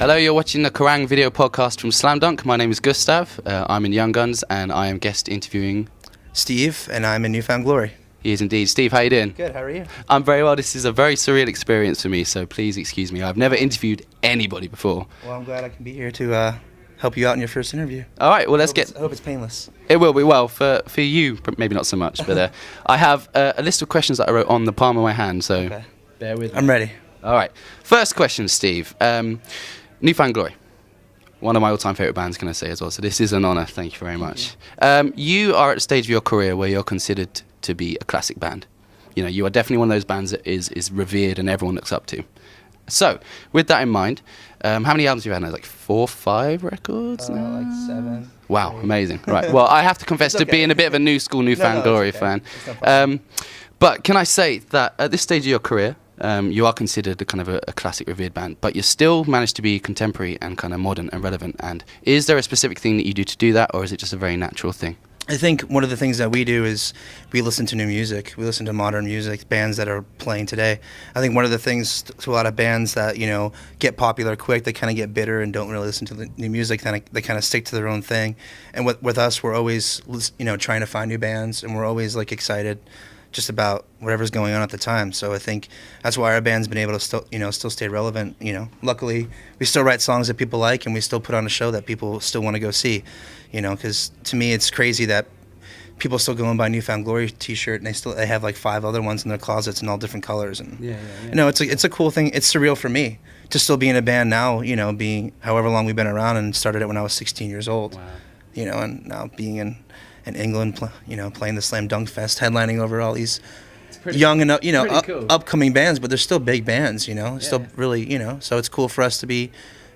Hello, you're watching the Kerrang video podcast from Slam Dunk. My name is Gustav. I'm in Young Guns, and I am guest interviewing Steve, and I'm in Newfound Glory. He is indeed. Steve, how you doing? Good, how are you? I'm very well. This is a very surreal experience for me, so please excuse me. I've never interviewed anybody before. Well, I'm glad I can be here to help you out in your first interview. All right, well, let's I hope it's painless. It will be. Well, for you, maybe not so much, but I have a list of questions that I wrote on the palm of my hand, so Okay. Bear with me. I'm ready. All right. First question, Steve. Newfound Glory. One of my all-time favourite bands, can I say as well? So this is an honour. Thank you very much. You are at the stage of your career where you're considered to be a classic band. You know, you are definitely one of those bands that is revered and everyone looks up to. So, with that in mind, how many albums have you had now? Like 4 or 5 records now? Like 7. Wow, amazing. Right. Well, I have to confess to being a bit of a new school Newfound Glory fan. But can I say that at this stage of your career, you are considered a kind of a classic revered band, but you still manage to be contemporary and kind of modern and relevant. And is there a specific thing that you do to do that, or is it just a very natural thing? I think one of the things that we do is we listen to new music. We listen to modern music, bands that are playing today. I think one of the things to a lot of bands that, you know, get popular quick, they kind of get bitter and don't really listen to the new music. They kind of stick to their own thing. And with us, we're always, you know, trying to find new bands, and we're always like excited just about whatever's going on at the time. So I think that's why our band's been able to still stay relevant. You know, luckily we still write songs that people like, and we still put on a show that people still want to go see. You know, because to me it's crazy that people still go and buy Newfound Glory T-shirt, and they have like 5 other ones in their closets in all different colors. And you know, it's a cool thing. It's surreal for me to still be in a band now. You know, being however long we've been around, and started it when I was 16 years old. Wow. You know, and now being in England, you know, playing the Slam Dunk Fest, headlining over all these young and cool. Upcoming bands, but they're still big bands, you know, still really, you know, so it's cool for us to be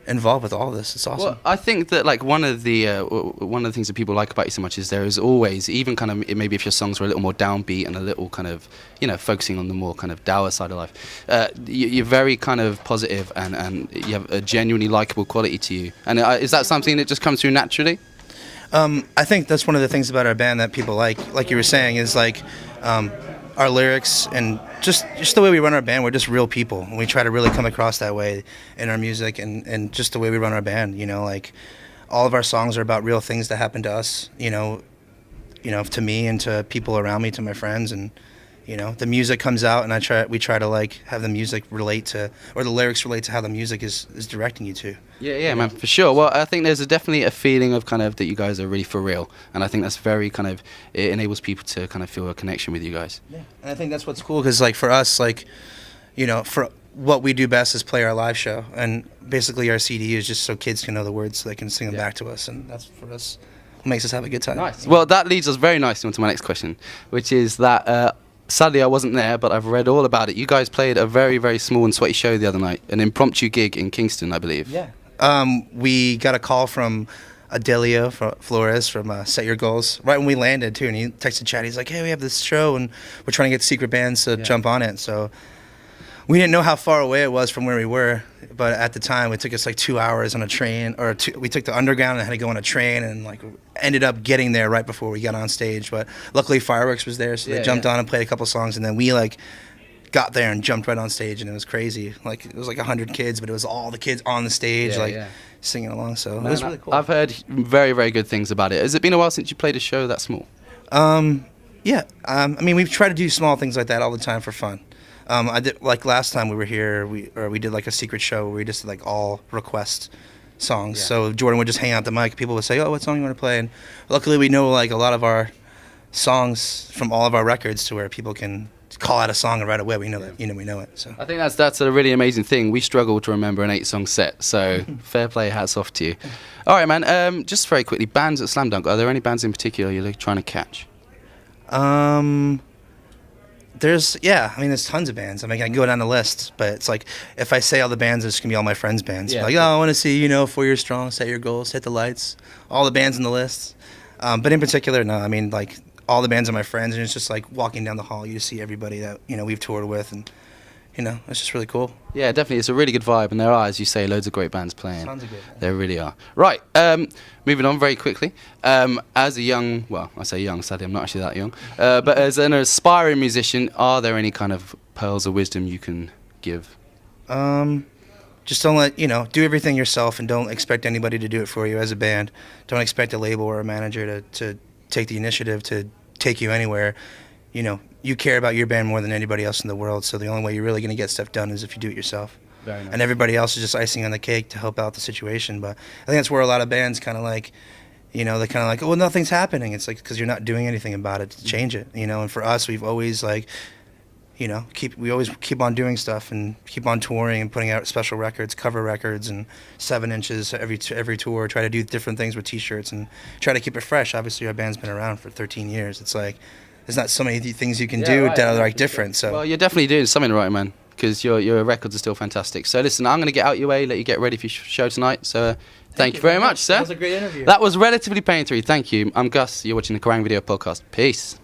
involved with all this. It's awesome. Well, I think that like one of the things that people like about you so much is there is always, even kind of maybe if your songs are a little more downbeat and a little kind of, you know, focusing on the more kind of dour side of life, you're very kind of positive and you have a genuinely likable quality to you. And is that something that just comes through naturally? I think that's one of the things about our band that people like you were saying, is like our lyrics and just the way we run our band. We're just real people, and we try to really come across that way in our music and just the way we run our band. You know, like all of our songs are about real things that happen to us. You know, to me and to people around me, to my friends, and you know, the music comes out, and we try to like have the music relate to, or the lyrics relate to how the music is directing you to. Yeah, man, for sure. Well, I think there's definitely a feeling of kind of that you guys are really for real, and I think that's very kind of, it enables people to kind of feel a connection with you guys. Yeah, and I think that's what's cool, because like for us, like, you know, for what we do best is play our live show, and basically our CD is just so kids can know the words, so they can sing them back to us, and that's for us what makes us have a good time. Nice. Well, that leads us very nicely onto my next question, which is that sadly I wasn't there, but I've read all about it. You guys played a very, very small and sweaty show the other night, an impromptu gig in Kingston, I believe. Yeah. We got a call from Adelio Flores from Set Your Goals right when we landed too, and he texted Chad. He's like, "Hey, we have this show, and we're trying to get secret bands to jump on it." So we didn't know how far away it was from where we were, but at the time it took us like 2 hours on a train, or we took the underground and had to go on a train, and like ended up getting there right before we got on stage. But luckily Fireworks was there, so they jumped on and played a couple songs, and then we like got there and jumped right on stage, and it was crazy. Like it was like 100 kids, but it was all the kids on the stage, singing along. So it was really cool. I've heard very, very good things about it. Has it been a while since you played a show that small? Yeah. I mean, we've tried to do small things like that all the time for fun. I did, like last time we were here, we did like a secret show where we just did like all request songs. So Jordan would just hang out the mic. People would say, "Oh, what song you want to play?" And luckily we know like a lot of our songs from all of our records, to where people can call out a song and right away we know that, you know, we know it. So I think that's a really amazing thing. We struggle to remember an 8-song set, so fair play, hats off to you. All right, man. Just very quickly, bands at Slam Dunk. Are there any bands in particular you're trying to catch? There's tons of bands. I mean, I can go down the list, but it's like if I say all the bands, it's gonna be all my friends' bands. Yeah. Like, oh, I want to see, you know, 4 Years Strong, Set Your Goals, Hit the Lights, all the bands in the list. But in particular, no. I mean, like all the bands are my friends, and it's just like walking down the hall, you just see everybody that, you know, we've toured with, and you know, it's just really cool. Yeah, definitely. It's a really good vibe, and there are, as you say, loads of great bands playing. Tons of good bands. There really are. Right, moving on very quickly. As a young, well, I say young, sadly I'm not actually that young, but as an aspiring musician, are there any kind of pearls of wisdom you can give? just don't let, do everything yourself and don't expect anybody to do it for you as a band. Don't expect a label or a manager to take the initiative to take you anywhere. You care about your band more than anybody else in the world, so the only way you're really going to get stuff done is if you do it yourself. Very nice. And everybody else is just icing on the cake to help out the situation. But I think that's where a lot of bands kind of like, they kind of like, well, nothing's happening. It's like because you're not doing anything about it to change it, And for us, we've always like, we always keep on doing stuff and keep on touring and putting out special records, cover records, and 7 inches every tour. Try to do different things with T-shirts and try to keep it fresh. Obviously, our band's been around for 13 years. It's like there's not so many things you can do that are like different. So well, you're definitely doing something right, man. Because your records are still fantastic. So listen, I'm going to get out your way, let you get ready for your show tonight. So thank you very much, sir. That was a great interview. That was relatively pain-free. Thank you. I'm Gus. You're watching the Kerrang! Video Podcast. Peace.